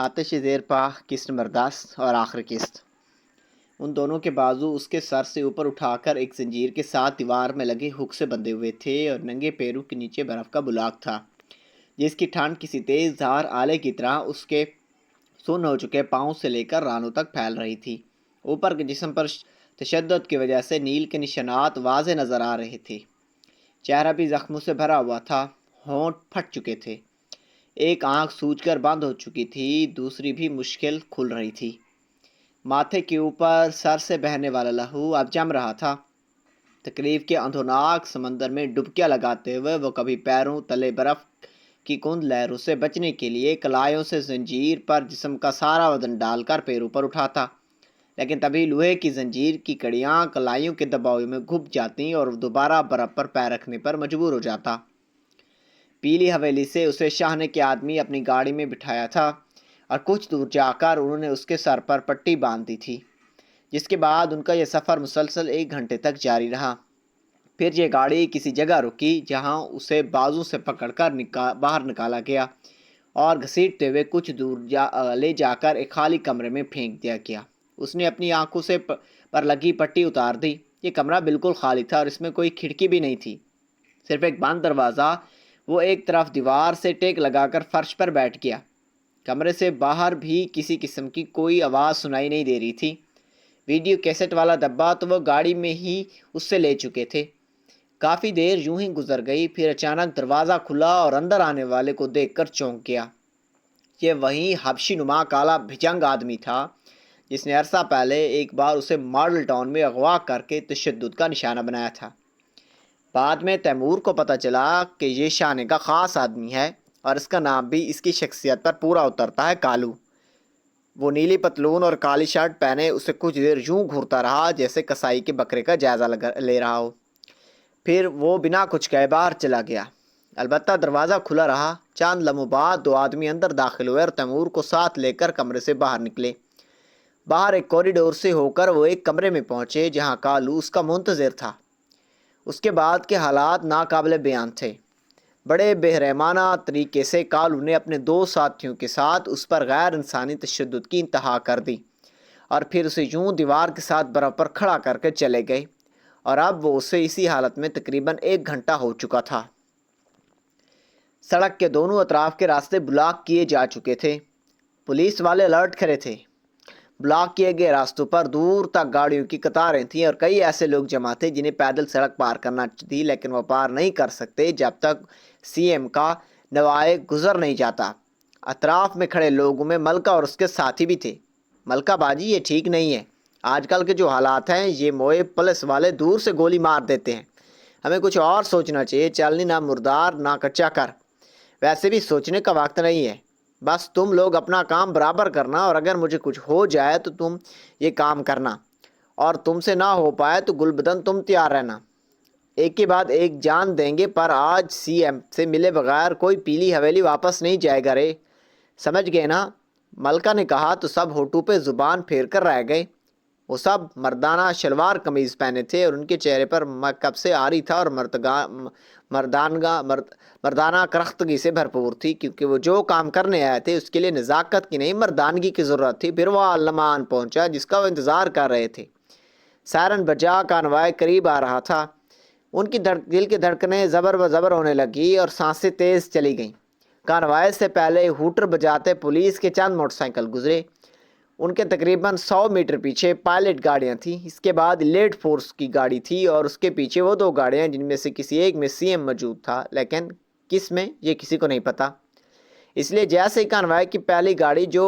آتش زیر پا قسط برداشت اور آخری قسط۔ ان دونوں کے بازو اس کے سر سے اوپر اٹھا کر ایک زنجیر کے ساتھ دیوار میں لگے ہک سے بندھے ہوئے تھے اور ننگے پیروں کے نیچے برف کا بلاک تھا جس کی ٹھنڈ کسی تیز دھار آلے کی طرح اس کے سن ہو چکے پاؤں سے لے کر رانوں تک پھیل رہی تھی۔ اوپر کے جسم پر تشدد کی وجہ سے نیل کے نشانات واضح نظر آ رہے تھے۔ چہرہ بھی زخموں سے بھرا ہوا تھا، ہونٹ پھٹ چکے تھے، ایک آنکھ سوج کر بند ہو چکی تھی، دوسری بھی مشکل کھل رہی تھی۔ ماتھے کے اوپر سر سے بہنے والا لہو اب جم رہا تھا۔ تکلیف کے اندھوناک سمندر میں ڈبکیاں لگاتے ہوئے وہ کبھی پیروں تلے برف کی کند لہروں سے بچنے کے لیے کلائیوں سے زنجیر پر جسم کا سارا وزن ڈال کر پیروں پر اٹھاتا، لیکن تبھی لوہے کی زنجیر کی کڑیاں کلائیوں کے دباؤ میں گھپ جاتی اور دوبارہ برف پر پیر رکھنے پر مجبور ہو جاتا۔ پیلی حویلی سے اسے شاہنے کے آدمی اپنی گاڑی میں بٹھایا تھا اور کچھ دور جا کر انہوں نے اس کے سر پر پٹی باندھ دی تھی، جس کے بعد ان کا یہ سفر مسلسل 1 گھنٹے تک جاری رہا۔ پھر یہ گاڑی کسی جگہ رکی جہاں اسے بازو سے پکڑ کر باہر نکالا گیا اور گھسیٹتے ہوئے کچھ دور لے جا کر ایک خالی کمرے میں پھینک دیا گیا۔ اس نے اپنی آنکھوں سے پر لگی پٹی اتار دی۔ یہ کمرہ بالکل خالی تھا اور اس میں کوئی کھڑکی بھی نہیں تھی، صرف ایک بند دروازہ۔ وہ ایک طرف دیوار سے ٹیک لگا کر فرش پر بیٹھ گیا۔ کمرے سے باہر بھی کسی قسم کی کوئی آواز سنائی نہیں دے رہی تھی۔ ویڈیو کیسٹ والا ڈبہ تو وہ گاڑی میں ہی اس سے لے چکے تھے۔ کافی دیر یوں ہی گزر گئی، پھر اچانک دروازہ کھلا اور اندر آنے والے کو دیکھ کر چونک گیا۔ یہ وہی حبشی نما کالا بھجنگ آدمی تھا جس نے عرصہ پہلے ایک بار اسے ماڈل ٹاؤن میں اغوا کر کے تشدد کا نشانہ بنایا تھا۔ بعد میں تیمور کو پتہ چلا کہ یہ شاہنے کا خاص آدمی ہے اور اس کا نام بھی اس کی شخصیت پر پورا اترتا ہے، کالو۔ وہ نیلی پتلون اور کالی شرٹ پہنے اسے کچھ دیر یوں گھورتا رہا جیسے کسائی کے بکرے کا جائزہ لے رہا ہو، پھر وہ بنا کچھ کہے باہر چلا گیا۔ البتہ دروازہ کھلا رہا۔ چند لمحوں بعد 2 آدمی اندر داخل ہوئے اور تیمور کو ساتھ لے کر کمرے سے باہر نکلے۔ باہر ایک کوریڈور سے ہو کر وہ ایک کمرے میں پہنچے جہاں کالو اس کا منتظر تھا۔ اس کے بعد کے حالات ناقابل بیان تھے۔ بڑے بےرحمانہ طریقے سے کالو نے اپنے 2 ساتھیوں کے ساتھ اس پر غیر انسانی تشدد کی انتہا کر دی اور پھر اسے یوں دیوار کے ساتھ برف پر کھڑا کر کے چلے گئے، اور اب وہ اسے اسی حالت میں تقریباً 1 گھنٹہ ہو چکا تھا۔ سڑک کے دونوں اطراف کے راستے بلاک کیے جا چکے تھے۔ پولیس والے الرٹ کھڑے تھے۔ بلاک کیے گئے راستوں پر دور تک گاڑیوں کی قطاریں تھیں اور کئی ایسے لوگ جمع تھے جنہیں پیدل سڑک پار کرنا تھی، لیکن وہ پار نہیں کر سکتے جب تک سی ایم کا نوائے گزر نہیں جاتا۔ اطراف میں کھڑے لوگوں میں ملکہ اور اس کے ساتھی بھی تھے۔ ملکہ باجی، یہ ٹھیک نہیں ہے۔ آج کل کے جو حالات ہیں، یہ موئے پولیس والے دور سے گولی مار دیتے ہیں۔ ہمیں کچھ اور سوچنا چاہیے۔ چلنی نہ مردار نہ کچا کر۔ ویسے بھی سوچنے کا وقت نہیں ہے۔ بس تم لوگ اپنا کام برابر کرنا، اور اگر مجھے کچھ ہو جائے تو تم یہ کام کرنا، اور تم سے نہ ہو پائے تو گل بدن تم تیار رہنا۔ ایک کے بعد ایک جان دیں گے، پر آج سی ایم سے ملے بغیر کوئی پیلی حویلی واپس نہیں جائے گا رے، سمجھ گئے نا؟ ملکہ نے کہا تو سب ہونٹوں پہ زبان پھیر کر رہ گئے۔ وہ سب مردانہ شلوار قمیض پہنے تھے اور ان کے چہرے پر میک سے آری تھا اور مردانہ کرختگی سے بھرپور تھی، کیونکہ وہ جو کام کرنے آئے تھے اس کے لیے نزاکت کی نہیں مردانگی کی ضرورت تھی۔ پھر وہ علمان پہنچا جس کا وہ انتظار کر رہے تھے۔ سائرن بجا، کانوائے قریب آ رہا تھا۔ ان کی دل کی دھڑکنیں زبر بزبر ہونے لگی اور سانسیں تیز چلی گئیں۔ کانوائے سے پہلے ہوٹر بجاتے پولیس کے چند موٹر سائیکل گزرے۔ ان کے تقریباً 100 میٹر پیچھے پائلٹ گاڑیاں تھیں، اس کے بعد لیڈ فورس کی گاڑی تھی اور اس کے پیچھے وہ 2 گاڑیاں جن میں سے کسی ایک میں سی ایم موجود تھا، لیکن کس میں یہ کسی کو نہیں پتا۔ اس لیے جیسے ہی کانوائے کی پہلی گاڑی جو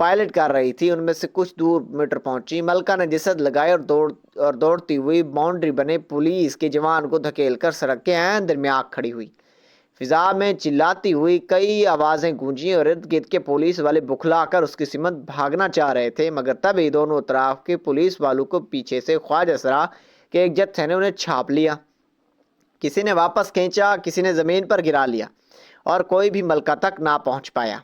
پائلٹ کر رہی تھی ان میں سے کچھ دور میٹر پہنچی، ملکہ نے جسد لگائے اور دوڑتی ہوئی باؤنڈری بنے پولیس کے جوان کو دھکیل کر سڑک کے عین درمیان کھڑی ہوئی۔ فضا میں چلاتی ہوئی کئی آوازیں گونجیں اور ارد گرد کے پولیس والے بکھلا کر اس کی سمت بھاگنا چاہ رہے تھے، مگر تبھی دونوں اطراف کے پولیس والوں کو پیچھے سے خواجہ سرا کے ایک جتھے نے انہیں چھاپ لیا۔ کسی نے واپس کھینچا، کسی نے زمین پر گرا لیا، اور کوئی بھی ملکہ تک نہ پہنچ پایا۔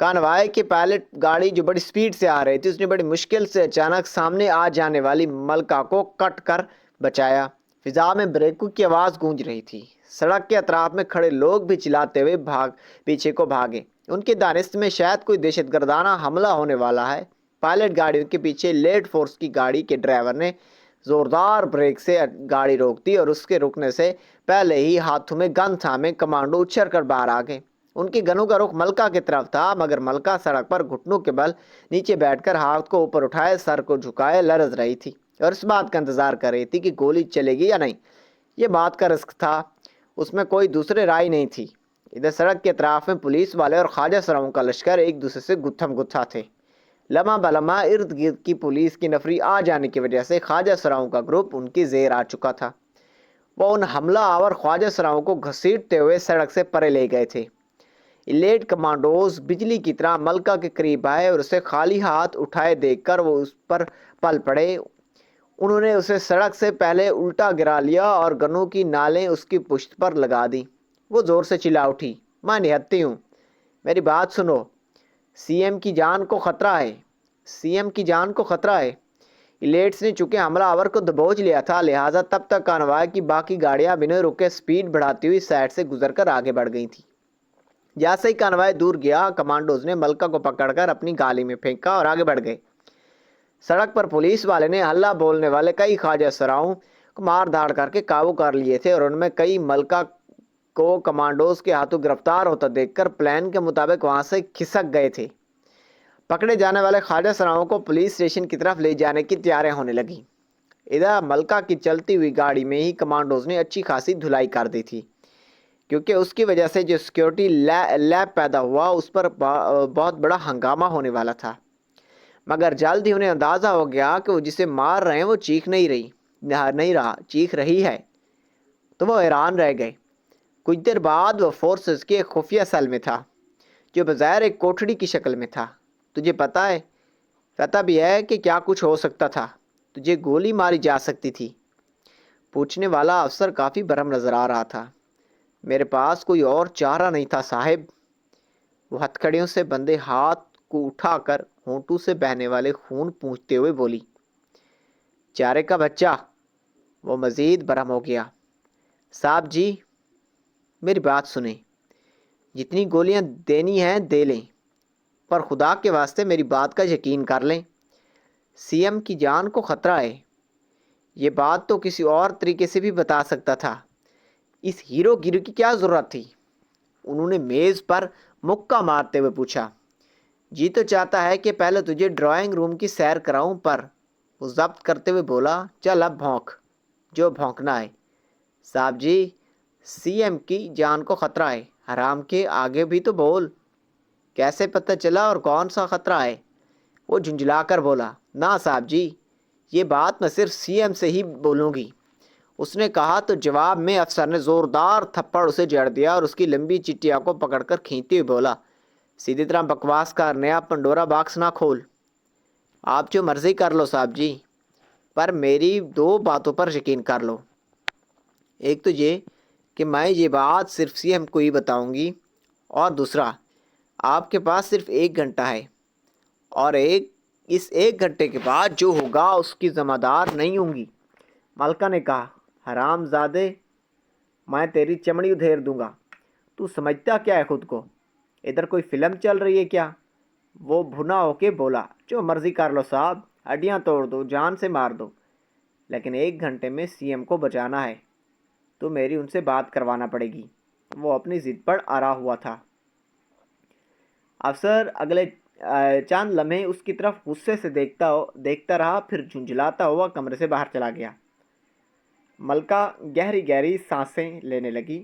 کانوائے کی پائلٹ گاڑی جو بڑی سپیڈ سے آ رہی تھی، اس نے بڑی مشکل سے اچانک سامنے آ جانے والی ملکہ کو کٹ کر بچایا۔ فضا میں بریکوں کی آواز گونج رہی تھی۔ سڑک کے اطراف میں کھڑے لوگ بھی چلاتے ہوئے پیچھے کو بھاگے۔ ان کی دانست میں شاید کوئی دہشت گردانہ حملہ ہونے والا ہے۔ پائلٹ گاڑیوں کے پیچھے لیڈ فورس کی گاڑی کے ڈرائیور نے زوردار بریک سے گاڑی روک دی اور اس کے رکنے سے پہلے ہی ہاتھوں میں گن تھامے کمانڈو اچھل کر باہر آ گئے۔ ان کی گنوں کا رخ ملکہ کی طرف تھا، مگر ملکہ سڑک پر گھٹنوں کے بل نیچے بیٹھ کر ہاتھ کو اوپر اٹھائے سر کو جھکائے لرز رہی تھی اور اس بات کا انتظار کر رہی تھی کہ گولی چلے گی یا نہیں۔ یہ بات کا رزق تھا، اس میں کوئی دوسرے رائے نہیں تھی۔ ادھر سڑک کے اطراف میں پولیس والے اور خواجہ سراؤں کا لشکر ایک دوسرے سے گتھم گتھا تھے۔ لمحہ بلمحہ ارد گرد کی پولیس کی نفری آ جانے کی وجہ سے خواجہ سراؤں کا گروپ ان کی زیر آ چکا تھا۔ وہ ان حملہ آور خواجہ سراؤں کو گھسیٹتے ہوئے سڑک سے پرے لے گئے تھے۔ ایلیٹ کمانڈوز بجلی کی طرح ملکہ کے قریب آئے اور اسے خالی ہاتھ اٹھائے دیکھ کر وہ اس پر پل پڑے۔ انہوں نے اسے سڑک سے پہلے الٹا گرا لیا اور گنوں کی نالیں اس کی پشت پر لگا دی۔ وہ زور سے چلا اٹھی، میں نہتی ہوں، میری بات سنو، سی ایم کی جان کو خطرہ ہے، سی ایم کی جان کو خطرہ ہے۔ ایلیٹس نے چونکہ حملہ آور کو دبوچ لیا تھا، لہٰذا تب تک کانوائے کی باقی گاڑیاں بنا رکے سپیڈ بڑھاتی ہوئی سائڈ سے گزر کر آگے بڑھ گئی تھیں۔ جیسے ہی کانوائے دور گیا، کمانڈوز نے ملکہ کو پکڑ کر اپنی گاڑی میں پھینکا اور آگے بڑھ گئے۔ سڑک پر پولیس والے نے ہلہ بولنے والے کئی خواجہ سراؤں کو مار دھاڑ کر کے قابو کر لیے تھے اور ان میں کئی ملکہ کو کمانڈوز کے ہاتھوں گرفتار ہوتا دیکھ کر پلان کے مطابق وہاں سے کھسک گئے تھے۔ پکڑے جانے والے خواجہ سراؤں کو پولیس اسٹیشن کی طرف لے جانے کی تیاریاں ہونے لگیں۔ ادھر ملکہ کی چلتی ہوئی گاڑی میں ہی کمانڈوز نے اچھی خاصی دھلائی کر دی تھی، کیونکہ اس کی وجہ سے جو سیکیورٹی لیب پیدا ہوا اس پر بہت بڑا ہنگامہ ہونے والا تھا۔ مگر جلد ہی انہیں اندازہ ہو گیا کہ وہ جسے مار رہے ہیں وہ چیخ نہیں رہا، چیخ رہی ہے، تو وہ حیران رہ گئے۔ کچھ دیر بعد وہ فورسز کے ایک خفیہ سیل میں تھا، جو بظاہر ایک کوٹھڑی کی شکل میں تھا۔ تجھے پتہ بھی ہے کہ کیا کچھ ہو سکتا تھا، تجھے گولی ماری جا سکتی تھی۔ پوچھنے والا افسر کافی برہم نظر آ رہا تھا۔ میرے پاس کوئی اور چارہ نہیں تھا صاحب، وہ ہتھکڑیوں سے بندے ہاتھ کو اٹھا کر ہونٹوں سے بہنے والے خون پونچھتے ہوئے بولی۔ چارے کا بچہ، وہ مزید برہم ہو گیا۔ صاحب جی، میری بات سنیں، جتنی گولیاں دینی ہیں دے لیں، پر خدا کے واسطے میری بات کا یقین کر لیں، سی ایم کی جان کو خطرہ ہے۔ یہ بات تو کسی اور طریقے سے بھی بتا سکتا تھا، اس ہیرو گیری کی کیا ضرورت تھی؟ انہوں نے میز پر مکہ مارتے ہوئے پوچھا۔ جی تو چاہتا ہے کہ پہلے تجھے ڈرائنگ روم کی سیر کراؤں، پر وہ ضبط کرتے ہوئے بولا، چل اب بھونک جو بھونکنا ہے۔ صاحب جی، سی ایم کی جان کو خطرہ ہے، حرام کے آگے بھی تو بول، کیسے پتہ چلا اور کون سا خطرہ ہے؟ وہ جھنجھلا کر بولا، نہ صاحب جی، یہ بات میں صرف سی ایم سے ہی بولوں گی۔ اس نے کہا تو جواب میں افسر نے زوردار تھپڑ اسے جڑ دیا اور اس کی لمبی چٹیا کو پکڑ کر کھینچتے ہوئے بولا، سیدھی طرح بکواس کر نیا پنڈورا باکس نہ کھول۔ آپ جو مرضی کر لو صاحب جی، پر میری دو باتوں پر یقین کر لو۔ ایک تو یہ کہ میں یہ بات صرف سی ایم کو ہی بتاؤں گی، اور دوسرا، آپ کے پاس صرف 1 گھنٹہ ہے، اور اس 1 گھنٹے کے بعد جو ہوگا اس کی ذمہ دار نہیں ہوں گی۔ ملکہ نے کہا، حرام زادے، میں تیری چمڑی ادھیر دوں گا، تو سمجھتا کیا ہے خود کو؟ ادھر کوئی فلم چل رہی ہے کیا؟ وہ بھنا ہو کے بولا، جو مرضی کر لو صاحب، ہڈیاں توڑ دو، جان سے مار دو، لیکن 1 گھنٹے میں سی ایم کو بچانا ہے تو میری ان سے بات کروانا پڑے گی۔ وہ اپنی ضد پر اڑا ہوا تھا۔ افسر اگلے چند لمحے اس کی طرف غصے سے دیکھتا رہا، پھر جھنجھلاتا ہوا کمرے سے باہر چلا گیا۔ ملکہ گہری گہری سانسیں لینے لگی۔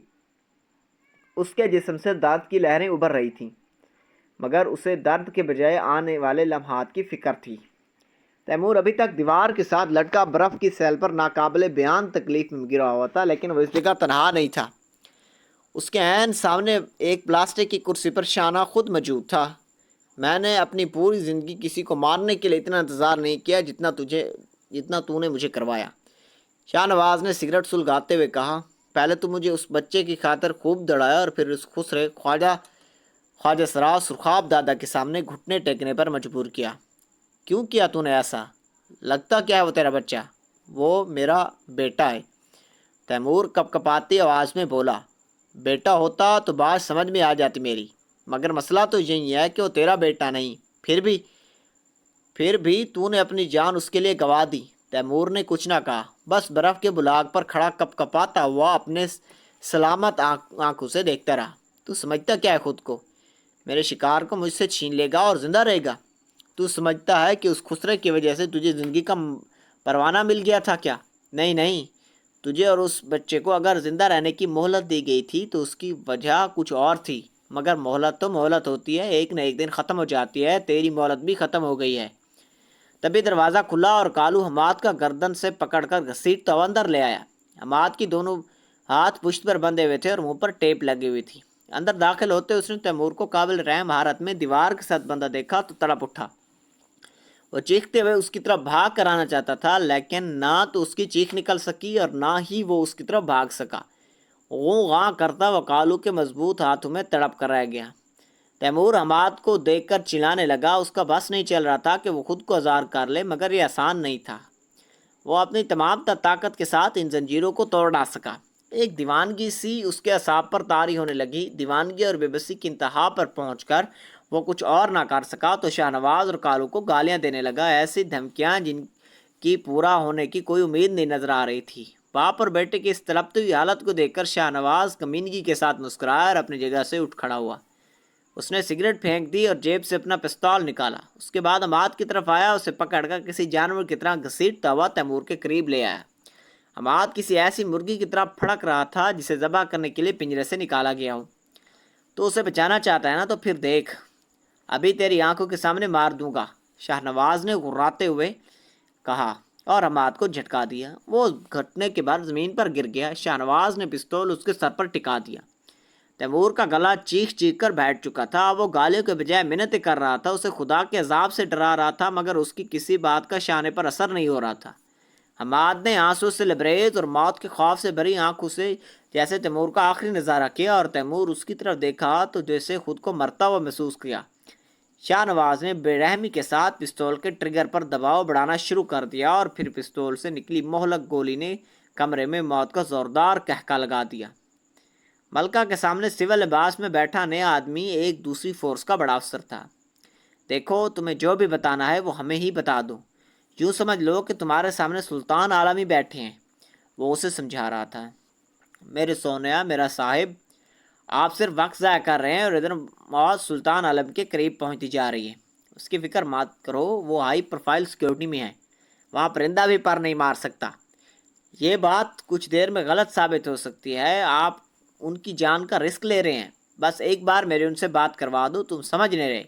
اس کے جسم سے درد کی لہریں ابھر رہی تھیں، مگر اسے درد کے بجائے آنے والے لمحات کی فکر تھی۔ تیمور ابھی تک دیوار کے ساتھ لٹکا برف کی سیل پر ناقابل بیان تکلیف میں گرا ہوا تھا، لیکن وہ اس جگہ تنہا نہیں تھا۔ اس کے عین سامنے ایک پلاسٹک کی کرسی پر شانہ خود موجود تھا۔ میں نے اپنی پوری زندگی کسی کو مارنے کے لیے اتنا انتظار نہیں کیا جتنا تو نے مجھے کروایا۔ شاہ نواز نے سگریٹ سلگاتے ہوئے کہا، پہلے تو مجھے اس بچے کی خاطر خوب دڑایا اور پھر اس خسرے خواجہ سراؤ سرخاب دادا کے سامنے گھٹنے ٹیکنے پر مجبور کیا۔ کیوں کیا تو نے ایسا؟ لگتا کیا ہے وہ تیرا بچہ؟ وہ میرا بیٹا ہے، تیمور کپکپاتی آواز میں بولا۔ بیٹا ہوتا تو بات سمجھ میں آ جاتی میری، مگر مسئلہ تو یہی ہے کہ وہ تیرا بیٹا نہیں، پھر بھی تو نے اپنی جان اس کے لیے گوا دی۔ تیمور نے کچھ نہ کہا، بس برف کے بلاگ پر کھڑا کپ کپاتا ہوا اپنے سلامت آنکھوں سے دیکھتا رہا۔ تو سمجھتا کیا ہے خود کو؟ میرے شکار کو مجھ سے چھین لے گا اور زندہ رہے گا؟ تو سمجھتا ہے کہ اس خسرے کی وجہ سے تجھے زندگی کا پروانہ مل گیا تھا کیا؟ نہیں نہیں، تجھے اور اس بچے کو اگر زندہ رہنے کی مہلت دی گئی تھی تو اس کی وجہ کچھ اور تھی، مگر مہلت تو مہلت ہوتی ہے، ایک نہ ایک دن ختم ہو جاتی ہے، تیری مہلت بھی ختم ہو گئی ہے۔ تبھی دروازہ کھلا اور کالو حماد کا گردن سے پکڑ کر گھسیٹتا ہوا اندر لے آیا۔ حماد کی دونوں ہاتھ پشت پر بندھے ہوئے تھے اور منہ پر ٹیپ لگی ہوئی تھی۔ اندر داخل ہوتے اس نے تیمور کو قابل رحم حالت میں دیوار کے ساتھ بندھا دیکھا تو تڑپ اٹھا۔ وہ چیختے ہوئے اس کی طرف بھاگ کر آنا چاہتا تھا، لیکن نہ تو اس کی چیخ نکل سکی اور نہ ہی وہ اس کی طرف بھاگ سکا۔ غوں غاں کرتا وہ کالو کے مضبوط ہاتھوں میں تڑپ کر رہ گیا۔ تیمور حماد کو دیکھ کر چلانے لگا، اس کا بس نہیں چل رہا تھا کہ وہ خود کو آزاد کر لے، مگر یہ آسان نہیں تھا۔ وہ اپنی تمام طاقت کے ساتھ ان زنجیروں کو توڑ نہ سکا۔ ایک دیوانگی سی اس کے اعصاب پر طاری ہونے لگی۔ دیوانگی اور بے بسی کی انتہا پر پہنچ کر وہ کچھ اور نہ کر سکا تو شاہ نواز اور کالو کو گالیاں دینے لگا، ایسی دھمکیاں جن کی پورا ہونے کی کوئی امید نہیں نظر آ رہی تھی۔ باپ اور بیٹے کی اس تڑپتی ہوئی حالت کو دیکھ کر شاہ نواز کمینگی کے ساتھ مسکرایا اور اپنی جگہ سے اٹھ کھڑا ہوا۔ اس نے سگریٹ پھینک دی اور جیب سے اپنا پستول نکالا۔ اس کے بعد حماد کی طرف آیا، اسے پکڑ کر کسی جانور کی طرح گھسیٹتا ہوا تیمور کے قریب لے آیا۔ حماد کسی ایسی مرغی کی طرح پھڑک رہا تھا جسے ذبح کرنے کے لیے پنجرے سے نکالا گیا ہو۔ تو اسے بچانا چاہتا ہے نا؟ تو پھر دیکھ، ابھی تیری آنکھوں کے سامنے مار دوں گا، شاہ نواز نے غراتے ہوئے کہا اور حماد کو جھٹکا دیا۔ وہ گھٹنے کے بعد زمین پر گر گیا۔ شاہ نواز نے پستول اس کے سر پر ٹکا دیا۔ تیمور کا گلا چیخ چیخ کر بیٹھ چکا تھا۔ وہ گالیوں کے بجائے منتیں کر رہا تھا، اسے خدا کے عذاب سے ڈرا رہا تھا، مگر اس کی کسی بات کا شانے پر اثر نہیں ہو رہا تھا۔ حماد نے آنسو سے لبریز اور موت کے خوف سے بھری آنکھوں سے جیسے تیمور کا آخری نظارہ کیا اور تیمور اس کی طرف دیکھا تو جیسے خود کو مرتا ہوا محسوس کیا۔ شاہ نواز نے بے رحمی کے ساتھ پستول کے ٹریگر پر دباؤ بڑھانا شروع کر دیا اور پھر پستول سے نکلی مہلک گولی نے کمرے میں موت کا زوردار کہکا لگا دیا۔ ملکہ کے سامنے سول لباس میں بیٹھا نیا آدمی ایک دوسری فورس کا بڑا افسر تھا۔ دیکھو، تمہیں جو بھی بتانا ہے وہ ہمیں ہی بتا دو، یوں سمجھ لو کہ تمہارے سامنے سلطان عالم ہی بیٹھے ہیں، وہ اسے سمجھا رہا تھا۔ میرے سونیا، میرا صاحب، آپ صرف وقت ضائع کر رہے ہیں اور ادھر موت سلطان عالم کے قریب پہنچتی جا رہی ہے۔ اس کی فکر مت کرو، وہ ہائی پروفائل سیکیورٹی میں ہے، وہاں پرندہ بھی پر نہیں مار سکتا۔ یہ بات کچھ دیر میں غلط ثابت ہو سکتی ہے، آپ ان کی جان کا رسک لے رہے ہیں۔ بس ایک بار میرے ان سے بات کروا دو، تم سمجھ نہیں رہے۔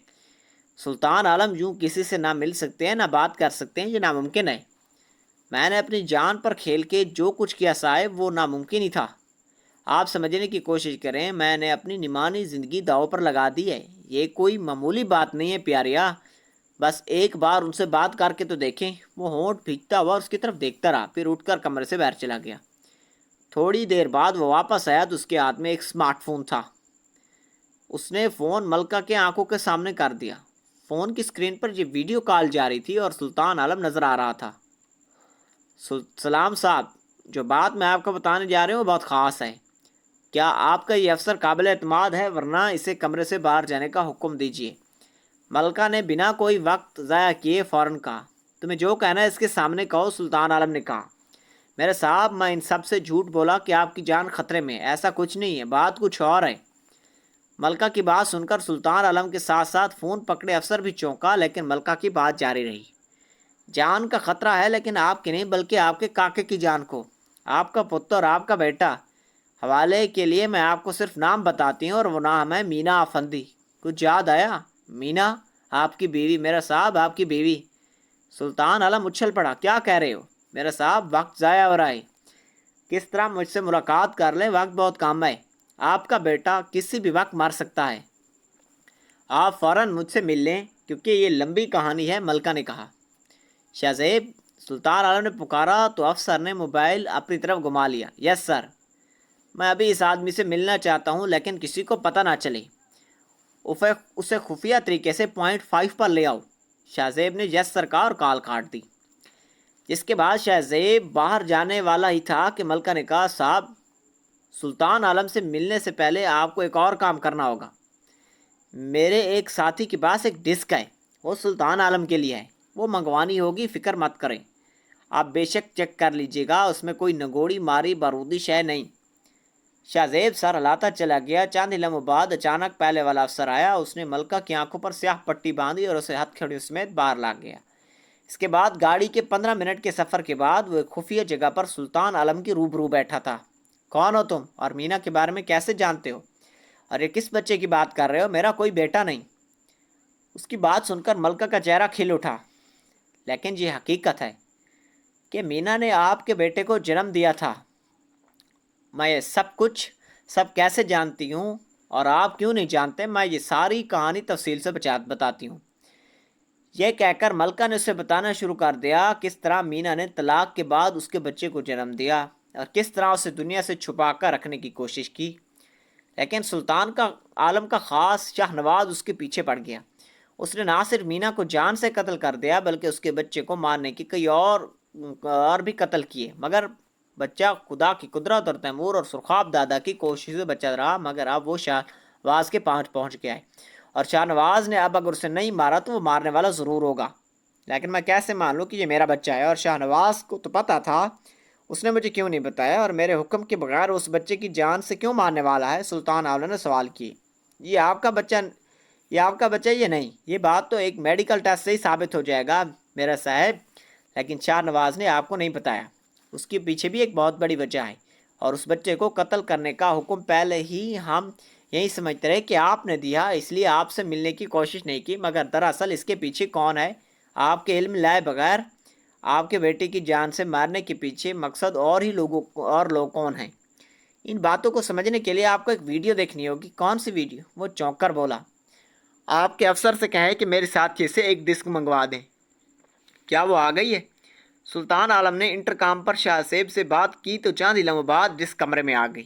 سلطان عالم یوں کسی سے نہ مل سکتے ہیں نہ بات کر سکتے ہیں، یہ ناممکن ہے۔ میں نے اپنی جان پر کھیل کے جو کچھ کیا صاحب، وہ ناممکن ہی تھا۔ آپ سمجھنے کی کوشش کریں، میں نے اپنی نمانی زندگی داؤ پر لگا دی ہے، یہ کوئی معمولی بات نہیں ہے پیاریا۔ بس ایک بار ان سے بات کر کے تو دیکھیں۔ وہ ہونٹ بھیجتا ہوا اس کی طرف دیکھتا رہا، پھر اٹھ کر کمرے سے باہر چلا گیا۔ تھوڑی دیر بعد وہ واپس آیا تو اس کے ہاتھ میں ایک سمارٹ فون تھا۔ اس نے فون ملکہ کے آنکھوں کے سامنے کر دیا۔ فون کی اسکرین پر یہ ویڈیو کال جاری تھی اور سلطان عالم نظر آ رہا تھا۔ سلام صاحب، جو بات میں آپ کو بتانے جا رہے ہوں وہ بہت خاص ہے۔ کیا آپ کا یہ افسر قابل اعتماد ہے؟ ورنہ اسے کمرے سے باہر جانے کا حکم دیجیے۔ ملکہ نے بنا کوئی وقت ضائع کیے فوراً کہا۔ تمہیں جو کہنا ہے اس کے سامنے کہو، سلطان عالم نے کہا۔ میرے صاحب، میں ان سب سے جھوٹ بولا کہ آپ کی جان خطرے میں، ایسا کچھ نہیں ہے، بات کچھ اور ہے۔ ملکہ کی بات سن کر سلطان عالم کے ساتھ ساتھ فون پکڑے افسر بھی چونکا، لیکن ملکہ کی بات جاری رہی۔ جان کا خطرہ ہے، لیکن آپ کی نہیں بلکہ آپ کے کاکے کی جان کو، آپ کا پتر اور آپ کا بیٹا۔ حوالے کے لیے میں آپ کو صرف نام بتاتی ہوں اور وہ نام ہے مینا افندی۔ کچھ یاد آیا؟ مینا آپ کی بیوی میرا صاحب، آپ کی بیوی۔ سلطان عالم اچھل پڑا۔ کیا کہہ رہے ہو میرا صاحب؟ وقت ضائع ہو رہا ہے، کس طرح مجھ سے ملاقات کر لیں، وقت بہت کم ہے۔ آپ کا بیٹا کسی بھی وقت مر سکتا ہے، آپ فوراً مجھ سے مل لیں کیونکہ یہ لمبی کہانی ہے، ملکہ نے کہا۔ شاہ زیب، سلطان عالم نے پکارا تو افسر نے موبائل اپنی طرف گھما لیا۔ یس سر، میں ابھی اس آدمی سے ملنا چاہتا ہوں، لیکن کسی کو پتہ نہ چلے، اسے خفیہ طریقے سے پوائنٹ 5 پر لے آؤ۔ شاہ زیب نے یس سر کہا اور کال کاٹ دی۔ جس کے بعد شاہ زیب باہر جانے والا ہی تھا کہ ملکہ نے کہا، صاحب، سلطان عالم سے ملنے سے پہلے آپ کو ایک اور کام کرنا ہوگا۔ میرے ایک ساتھی کے پاس ایک ڈسک ہے، وہ سلطان عالم کے لیے ہے، وہ منگوانی ہوگی، فکر مت کریں، آپ بے شک چیک کر لیجیے گا، اس میں کوئی نگوڑی ماری بارودی شے نہیں۔ شاہ زیب سر ہلاتا چلا گیا۔ چاند ہی لمحوں بعد اچانک پہلے والا افسر آیا، اس نے ملکہ کی آنکھوں پر سیاہ پٹی باندھی اور اسے ہتھ کھڑیوں سمیت باہر لا گیا۔ اس کے بعد گاڑی کے 15 منٹ کے سفر کے بعد وہ ایک خفیہ جگہ پر سلطان عالم کے روبرو بیٹھا تھا۔ کون ہو تم اور مینا کے بارے میں کیسے جانتے ہو، اور یہ کس بچے کی بات کر رہے ہو؟ میرا کوئی بیٹا نہیں۔ اس کی بات سن کر ملکہ کا چہرہ کھل اٹھا۔ لیکن یہ حقیقت ہے کہ مینا نے آپ کے بیٹے کو جنم دیا تھا۔ میں یہ سب کیسے جانتی ہوں اور آپ کیوں نہیں جانتے؟ میں یہ ساری کہانی تفصیل سے بتاتی ہوں۔ یہ کہہ کر ملکہ نے اسے بتانا شروع کر دیا کس طرح مینا نے طلاق کے بعد اس کے بچے کو جنم دیا اور کس طرح اسے دنیا سے چھپا کر رکھنے کی کوشش کی۔ لیکن سلطان کا عالم کا خاص شاہ نواز اس کے پیچھے پڑ گیا۔ اس نے نہ صرف مینا کو جان سے قتل کر دیا بلکہ اس کے بچے کو مارنے کی کئی اور بھی قتل کیے، مگر بچہ خدا کی قدرت اور تیمور اور سرخاب دادا کی کوشش سے بچا رہا۔ مگر اب وہ شاہ نواز کے پہنچ گیا ہے، اور شاہ نواز نے اب اگر اسے نہیں مارا تو وہ مارنے والا ضرور ہوگا۔ لیکن میں کیسے مان لوں کہ یہ میرا بچہ ہے؟ اور شاہ نواز کو تو پتہ تھا، اس نے مجھے کیوں نہیں بتایا؟ اور میرے حکم کے بغیر اس بچے کی جان سے کیوں مارنے والا ہے؟ سلطان عالم نے سوال کی۔ یہ آپ کا بچہ یہ نہیں، یہ بات تو ایک میڈیکل ٹیسٹ سے ہی ثابت ہو جائے گا میرا صاحب۔ لیکن شاہ نواز نے آپ کو نہیں بتایا، اس کے پیچھے بھی ایک بہت بڑی وجہ ہے، اور اس بچے کو قتل کرنے کا حکم پہلے ہی ہم یہی سمجھتے رہے کہ آپ نے دیا، اس لیے آپ سے ملنے کی کوشش نہیں کی، مگر دراصل اس کے پیچھے کون ہے آپ کے علم لائے بغیر آپ کے بیٹے کی جان سے مارنے کے پیچھے مقصد اور لوگ کون ہیں؟ ان باتوں کو سمجھنے کے لیے آپ کو ایک ویڈیو دیکھنی ہوگی۔ کون سی ویڈیو؟ وہ چونک کر بولا۔ آپ کے افسر سے کہیں کہ میرے ساتھی سے ایک ڈسک منگوا دیں۔ کیا وہ آ گئی ہے؟ سلطان عالم نے انٹرکام پر شاہ زیب سے بات کی تو چند ہی لمحوں بعد ڈسک کمرے میں آ گئی۔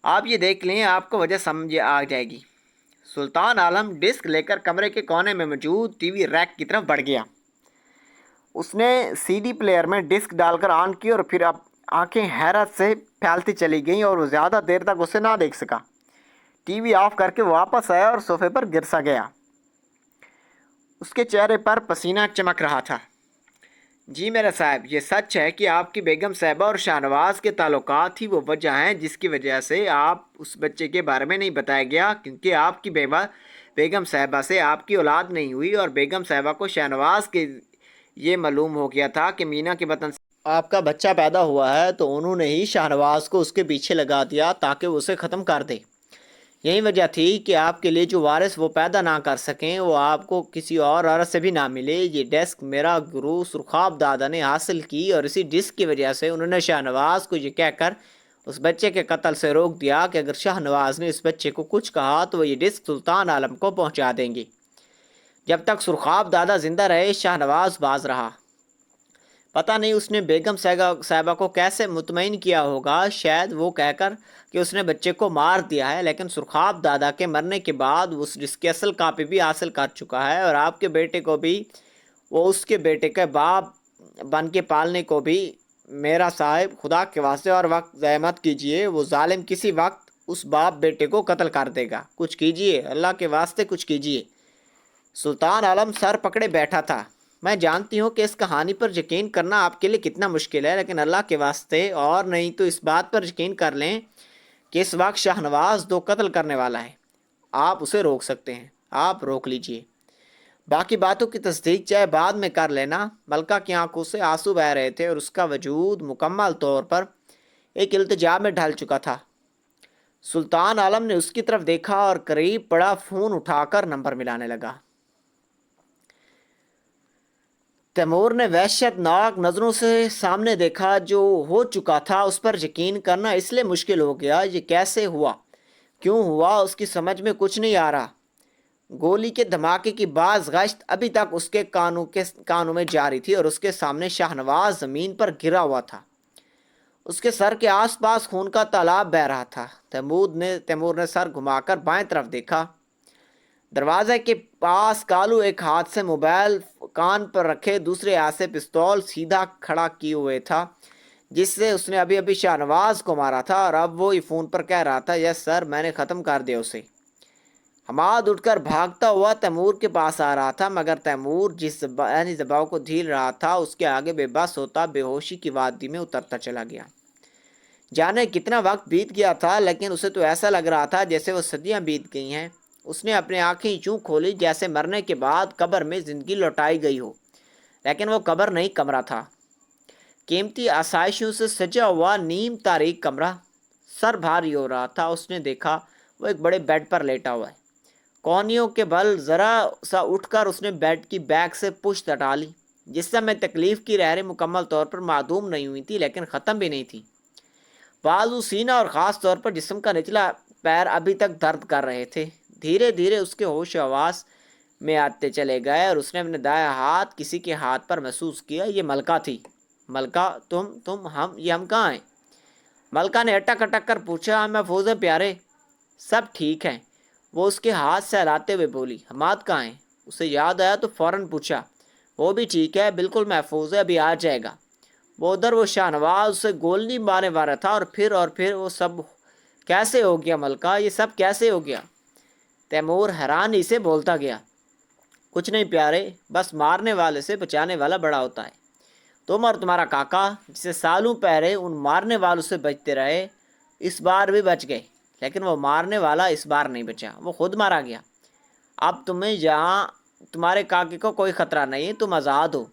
آپ یہ دیکھ لیں، آپ کو وجہ سمجھ آ جائے گی۔ سلطان عالم ڈسک لے کر کمرے کے کونے میں موجود ٹی وی ریک کی طرف بڑھ گیا۔ اس نے سی ڈی پلیئر میں ڈسک ڈال کر آن کی اور پھر اب آنکھیں حیرت سے پھیلتی چلی گئیں اور وہ زیادہ دیر تک اسے نہ دیکھ سکا۔ ٹی وی آف کر کے واپس آیا اور صوفے پر گر سا گیا۔ اس کے چہرے پر پسینہ چمک رہا تھا۔ جی میرا صاحب، یہ سچ ہے کہ آپ کی بیگم صاحبہ اور شاہ نواز کے تعلقات ہی وہ وجہ ہیں جس کی وجہ سے آپ اس بچے کے بارے میں نہیں بتایا گیا، کیونکہ آپ کی بیگم صاحبہ سے آپ کی اولاد نہیں ہوئی، اور بیگم صاحبہ کو شاہ نواز کے یہ معلوم ہو گیا تھا کہ مینا کے بطن سے آپ کا بچہ پیدا ہوا ہے، تو انہوں نے ہی شاہ نواز کو اس کے پیچھے لگا دیا تاکہ وہ اسے ختم کر دے۔ یہی وجہ تھی کہ آپ کے لیے جو وارث وہ پیدا نہ کر سکیں، وہ آپ کو کسی اور عورت سے بھی نہ ملے۔ یہ ڈسک میرا گرو سرخاب دادا نے حاصل کی، اور اسی ڈسک کی وجہ سے انہوں نے شاہ نواز کو یہ کہہ کر اس بچے کے قتل سے روک دیا کہ اگر شاہ نواز نے اس بچے کو کچھ کہا تو وہ یہ ڈسک سلطان عالم کو پہنچا دیں گے۔ جب تک سرخاب دادا زندہ رہے شاہ نواز باز رہا۔ پتہ نہیں اس نے بیگم صاحبہ کو کیسے مطمئن کیا ہوگا، شاید وہ کہہ کر کہ اس نے بچے کو مار دیا ہے، لیکن سرخاب دادا کے مرنے کے بعد اس جس کی اصل کاپی بھی حاصل کر چکا ہے، اور آپ کے بیٹے کو بھی وہ اس کے بیٹے کے باپ بن کے پالنے کو بھی۔ میرا صاحب، خدا کے واسطے اور وقت ضائع مت کیجیے، وہ ظالم کسی وقت اس باپ بیٹے کو قتل کر دے گا۔ کچھ کیجیے، اللہ کے واسطے کچھ کیجیے۔ سلطان عالم سر پکڑے بیٹھا تھا۔ میں جانتی ہوں کہ اس کہانی پر یقین کرنا آپ کے لیے کتنا مشکل ہے، لیکن اللہ کے واسطے اور نہیں تو اس بات پر یقین کر لیں کہ اس وقت شاہ نواز دو قتل کرنے والا ہے۔ آپ اسے روک سکتے ہیں، آپ روک لیجئے۔ باقی باتوں کی تصدیق چاہے بعد میں کر لینا۔ ملکہ کی آنکھوں سے آنسو بہہ رہے تھے اور اس کا وجود مکمل طور پر ایک التجا میں ڈھل چکا تھا۔ سلطان عالم نے اس کی طرف دیکھا اور قریب پڑا فون اٹھا کر نمبر ملانے لگا۔ تیمور نے وحشت ناک نظروں سے سامنے دیکھا جو ہو چکا تھا اس پر یقین کرنا اس لیے مشکل ہو گیا۔ یہ کیسے ہوا، کیوں ہوا، اس کی سمجھ میں کچھ نہیں آ رہا۔ گولی کے دھماکے کی باز گشت ابھی تک اس کے کانوں میں جاری تھی، اور اس کے سامنے شاہ نواز زمین پر گرا ہوا تھا۔ اس کے سر کے آس پاس خون کا تالاب بہہ رہا تھا۔ تیمور نے سر گھما کر بائیں طرف دیکھا۔ دروازے کے پاس کالو ایک ہاتھ سے موبائل کان پر رکھے دوسرے ہاتھ سے پستول سیدھا کھڑا کیے ہوئے تھا، جس سے اس نے ابھی شاہ نواز کو مارا تھا، اور اب وہ فون پر کہہ رہا تھا، یس سر، میں نے ختم کر دیا اسے۔ حماد اٹھ کر بھاگتا ہوا تیمور کے پاس آ رہا تھا، مگر تیمور جس زباؤ کو جھیل رہا تھا اس کے آگے بے بس ہوتا بے ہوشی کی وادی میں اترتا چلا گیا۔ جانے کتنا وقت بیت گیا تھا، لیکن اسے تو ایسا لگ رہا تھا جیسے وہ صدیاں بیت گئی ہیں۔ اس نے اپنی آنکھیں یوں کھولی جیسے مرنے کے بعد قبر میں زندگی لوٹائی گئی ہو، لیکن وہ قبر نہیں، کمرہ تھا، قیمتی آسائشوں سے سجا ہوا نیم تاریک کمرہ۔ سر بھاری ہو رہا تھا۔ اس نے دیکھا وہ ایک بڑے بیڈ پر لیٹا ہوا ہے۔ کونیوں کے بل ذرا سا اٹھ کر اس نے بیڈ کی بیک سے پشت ہٹا لی۔ جسم میں تکلیف کی لہریں مکمل طور پر معدوم نہیں ہوئی تھی، لیکن ختم بھی نہیں تھی۔ بازو، سینہ اور خاص طور پر جسم کا نچلا پیر ابھی تک درد کر رہے تھے۔ دھیرے دھیرے اس کے ہوش و حواس میں آتے چلے گئے اور اس نے اپنے دائیں ہاتھ کسی کے ہاتھ پر محسوس کیا۔ یہ ملکہ تھی۔ ملکہ، ہم کہاں ہیں؟ ملکہ نے اٹک اٹک کر پوچھا۔ ہم محفوظ ہیں پیارے، سب ٹھیک ہیں، وہ اس کے ہاتھ سے ہلاتے ہوئے بولی۔ حماد کہاں ہے؟ اسے یاد آیا تو فوراً پوچھا۔ وہ بھی ٹھیک ہے، بالکل محفوظ ہے، ابھی آ جائے گا۔ وہ ادھر، وہ شاہ نواز اسے گولنی مارنے والا تھا، اور پھر وہ سب کیسے ہو گیا ملکہ؟ یہ سب کیسے ہو گیا؟ تیمور حیرانی سے بولتا گیا۔ کچھ نہیں پیارے، بس مارنے والے سے بچانے والا بڑا ہوتا ہے۔ تم اور تمہارا کاکا جسے سالوں پہلے ان مارنے والوں سے بچتے رہے، اس بار بھی بچ گئے، لیکن وہ مارنے والا اس بار نہیں بچا، وہ خود مارا گیا۔ اب تمہیں یہاں تمہارے کاکے کو کوئی خطرہ نہیں، تم آزاد ہو۔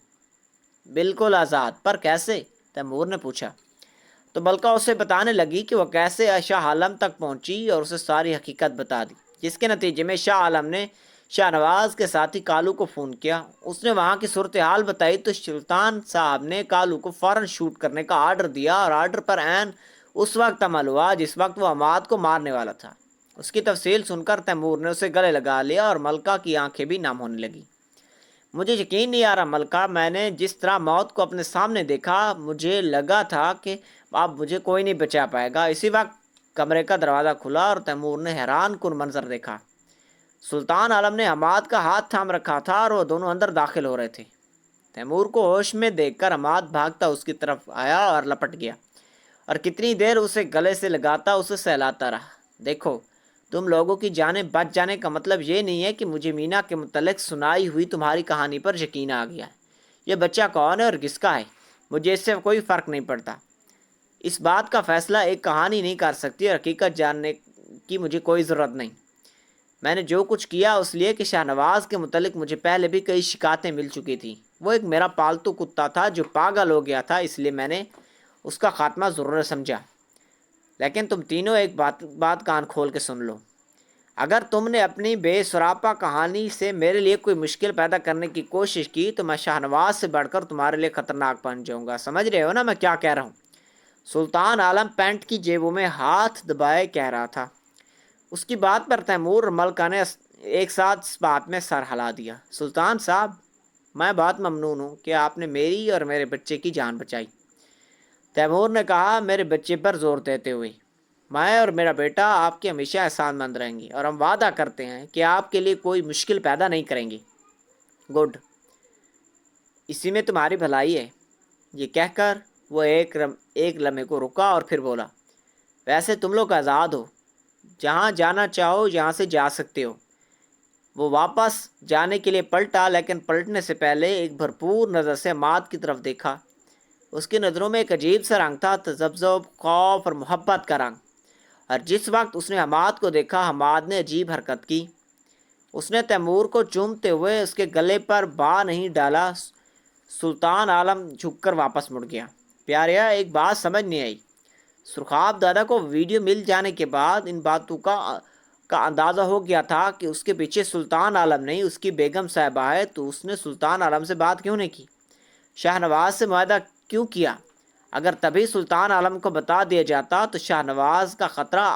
بالکل آزاد، پر کیسے؟ تیمور نے پوچھا۔ تو ملکہ اسے بتانے لگی کہ وہ کیسے شاہ عالم تک پہنچی اور اسے ساری حقیقت بتا دی، جس کے نتیجے میں شاہ عالم نے شاہ نواز کے ساتھی کالو کو فون کیا۔ اس نے وہاں کی صورتحال بتائی تو سلطان صاحب نے کالو کو فوراً شوٹ کرنے کا آرڈر دیا، اور آرڈر پر عین اس وقت عمل ہوا جس وقت وہ حماد کو مارنے والا تھا۔ اس کی تفصیل سن کر تیمور نے اسے گلے لگا لیا اور ملکہ کی آنکھیں بھی نم ہونے لگی۔ مجھے یقین نہیں آ رہا ملکہ، میں نے جس طرح موت کو اپنے سامنے دیکھا مجھے لگا تھا کہ اب مجھے کوئی نہیں بچا پائے گا۔ اسی وقت کمرے کا دروازہ کھلا اور تیمور نے حیران کن منظر دیکھا۔ سلطان عالم نے حماد کا ہاتھ تھام رکھا تھا اور وہ دونوں اندر داخل ہو رہے تھے۔ تیمور کو ہوش میں دیکھ کر حماد بھاگتا اس کی طرف آیا اور لپٹ گیا، اور کتنی دیر اسے گلے سے لگاتا، اسے سہلاتا رہا۔ دیکھو، تم لوگوں کی جانیں بچ جانے کا مطلب یہ نہیں ہے کہ مجھے مینا کے متعلق سنائی ہوئی تمہاری کہانی پر یقین آ گیا ہے۔ یہ بچہ کون ہے اور کس کا ہے، مجھے اس سے کوئی فرق نہیں پڑتا۔ اس بات کا فیصلہ ایک کہانی نہیں کر سکتی، اور حقیقت جاننے کی مجھے کوئی ضرورت نہیں۔ میں نے جو کچھ کیا اس لیے کہ شاہ نواز کے متعلق مجھے پہلے بھی کئی شکایتیں مل چکی تھیں۔ وہ ایک میرا پالتو کتا تھا جو پاگل ہو گیا تھا، اس لیے میں نے اس کا خاتمہ ضرور سمجھا۔ لیکن تم تینوں ایک بات کان کھول کے سن لو۔ اگر تم نے اپنی بے سراپا کہانی سے میرے لیے کوئی مشکل پیدا کرنے کی کوشش کی تو میں شاہ نواز سے بڑھ کر تمہارے لیے خطرناک بن جاؤں گا۔ سمجھ رہے ہو نا میں کیا کہہ رہا ہوں؟ سلطان عالم پینٹ کی جیبوں میں ہاتھ دبائے کہہ رہا تھا۔ اس کی بات پر تیمور اور ملکہ نے ایک ساتھ اس بات میں سر ہلا دیا۔ سلطان صاحب، میں بہت ممنون ہوں کہ آپ نے میری اور میرے بچے کی جان بچائی، تیمور نے کہا میرے بچے پر زور دیتے ہوئے۔ میں اور میرا بیٹا آپ کے ہمیشہ احسان مند رہیں گے، اور ہم وعدہ کرتے ہیں کہ آپ کے لیے کوئی مشکل پیدا نہیں کریں گے۔ گڈ، اسی میں تمہاری بھلائی ہے۔ یہ کہہ کر وہ ایک لمحے کو رکا اور پھر بولا، ویسے تم لوگ آزاد ہو، جہاں جانا چاہو یہاں سے جا سکتے ہو۔ وہ واپس جانے کے لیے پلٹا، لیکن پلٹنے سے پہلے ایک بھرپور نظر سے حماد کی طرف دیکھا۔ اس کی نظروں میں ایک عجیب سا رنگ تھا، تذبذب، خوف اور محبت کا رنگ۔ اور جس وقت اس نے حماد کو دیکھا، حماد نے عجیب حرکت کی۔ اس نے تیمور کو چومتے ہوئے اس کے گلے پر باں نہیں ڈالا۔ سلطان عالم جھک کر واپس مڑ گیا۔ پیاریا، ایک بات سمجھ نہیں آئی۔ سرخاب دادا کو ویڈیو مل جانے کے بعد ان باتوں کا اندازہ ہو گیا تھا کہ اس کے پیچھے سلطان عالم نہیں، اس کی بیگم صاحبہ ہے، تو اس نے سلطان عالم سے بات کیوں نہیں کی؟ شاہ نواز سے معاہدہ کیوں کیا؟ اگر تبھی سلطان عالم کو بتا دیا جاتا تو شاہ نواز کا خطرہ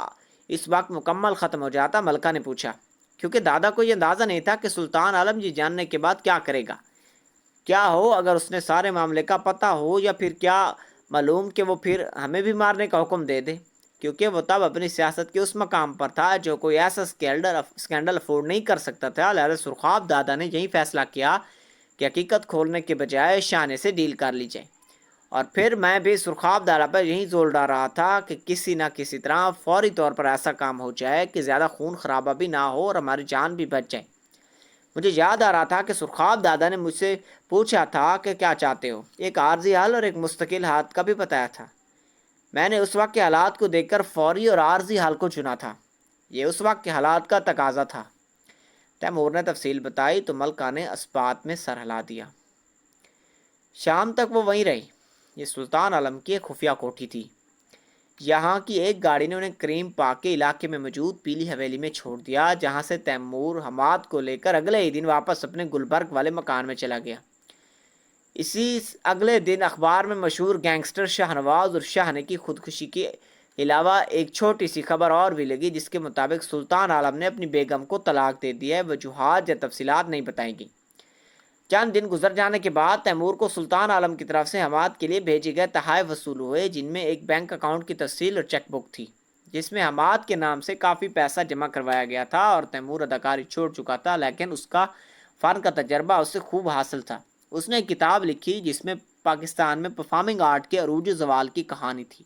اس وقت مکمل ختم ہو جاتا، ملکہ نے پوچھا، کیونکہ دادا کو یہ اندازہ نہیں تھا کہ سلطان عالم یہ جاننے کے بعد کیا کرے گا۔ کیا ہو اگر اس نے سارے معاملے کا پتہ ہو، یا پھر کیا معلوم کہ وہ پھر ہمیں بھی مارنے کا حکم دے دے، کیونکہ وہ تب اپنی سیاست کے اس مقام پر تھا جو کوئی ایسا اسکینڈل افورڈ نہیں کر سکتا تھا۔ لہذا سرخاب دادا نے یہی فیصلہ کیا کہ حقیقت کھولنے کے بجائے شانے سے ڈیل کر لی جائے، اور پھر میں بھی سرخاب دارا پر یہی زور ڈال رہا تھا کہ کسی نہ کسی طرح فوری طور پر ایسا کام ہو جائے کہ زیادہ خون خرابہ بھی نہ ہو اور ہماری جان بھی بچ جائے۔ مجھے یاد آ رہا تھا کہ سرخاب دادا نے مجھ سے پوچھا تھا کہ کیا چاہتے ہو، ایک عارضی حل اور ایک مستقل ہاتھ کا بھی بتایا تھا۔ میں نے اس وقت کے حالات کو دیکھ کر فوری اور عارضی حل کو چنا تھا، یہ اس وقت کے حالات کا تقاضا تھا۔ تیمور نے تفصیل بتائی تو ملکہ نے اسبات میں سر ہلا دیا۔ شام تک وہ وہیں رہی۔ یہ سلطان عالم کی ایک خفیہ کوٹھی تھی۔ یہاں کی ایک گاڑی نے انہیں کریم پارک کے علاقے میں موجود پیلی حویلی میں چھوڑ دیا، جہاں سے تیمور حماد کو لے کر اگلے ہی دن واپس اپنے گلبرگ والے مکان میں چلا گیا۔ اسی اگلے دن اخبار میں مشہور گینگسٹر شاہ نواز اور شاہ نے کی خودکشی کے علاوہ ایک چھوٹی سی خبر اور بھی لگی، جس کے مطابق سلطان عالم نے اپنی بیگم کو طلاق دے دیا ہے، وجوہات یا تفصیلات نہیں بتائیں گی۔ چند دن گزر جانے کے بعد تیمور کو سلطان عالم کی طرف سے حماد کے لیے بھیجے گئے تحائف وصول ہوئے، جن میں ایک بینک اکاؤنٹ کی تفصیل اور چیک بک تھی، جس میں حماد کے نام سے کافی پیسہ جمع کروایا گیا تھا۔ اور تیمور اداکاری چھوڑ چکا تھا، لیکن اس کا فن کا تجربہ اس سے خوب حاصل تھا۔ اس نے ایک کتاب لکھی جس میں پاکستان میں پرفارمنگ آرٹ کے عروج و زوال کی کہانی تھی۔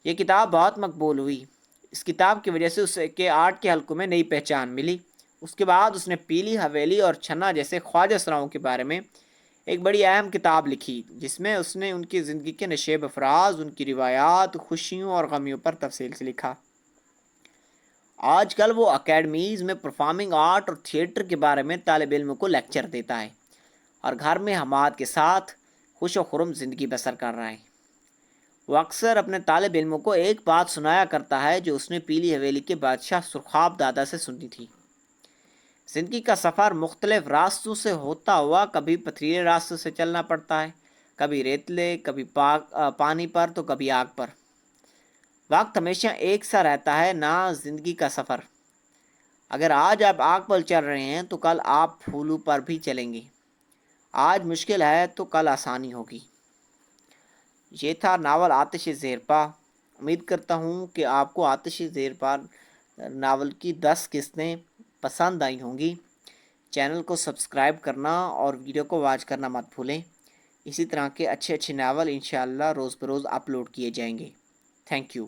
یہ کتاب بہت مقبول ہوئی۔ اس کتاب کی وجہ سے اس کے آرٹ کے حلقوں میں نئی پہچان ملی۔ اس کے بعد اس نے پیلی حویلی اور چھنا جیسے خواجہ سراؤں کے بارے میں ایک بڑی اہم کتاب لکھی، جس میں اس نے ان کی زندگی کے نشیب افراز، ان کی روایات، خوشیوں اور غمیوں پر تفصیل سے لکھا۔ آج کل وہ اکیڈمیز میں پرفارمنگ آرٹ اور تھیٹر کے بارے میں طالب علموں کو لیکچر دیتا ہے اور گھر میں حماد کے ساتھ خوش و خرم زندگی بسر کر رہا ہے۔ وہ اکثر اپنے طالب علموں کو ایک بات سنایا کرتا ہے جو اس نے پیلی حویلی کے بادشاہ سرخاب دادا سے سنی تھی۔ زندگی کا سفر مختلف راستوں سے ہوتا ہوا کبھی پتھریلے راستوں سے چلنا پڑتا ہے، کبھی ریتلے، کبھی پانی پر تو کبھی آگ پر۔ وقت ہمیشہ ایک سا رہتا ہے نہ زندگی کا سفر۔ اگر آج آپ آگ پر چل رہے ہیں تو کل آپ پھولوں پر بھی چلیں گے۔ آج مشکل ہے تو کل آسانی ہوگی۔ یہ تھا ناول آتش زیر پا۔ امید کرتا ہوں کہ آپ کو آتش زیر پا ناول کی 10 قسطیں پسند آئی ہوں گی۔ چینل کو سبسکرائب کرنا اور ویڈیو کو واچ کرنا مت بھولیں۔ اسی طرح کے اچھے ناول انشاءاللہ روز بروز اپلوڈ کیے جائیں گے۔ Thank you.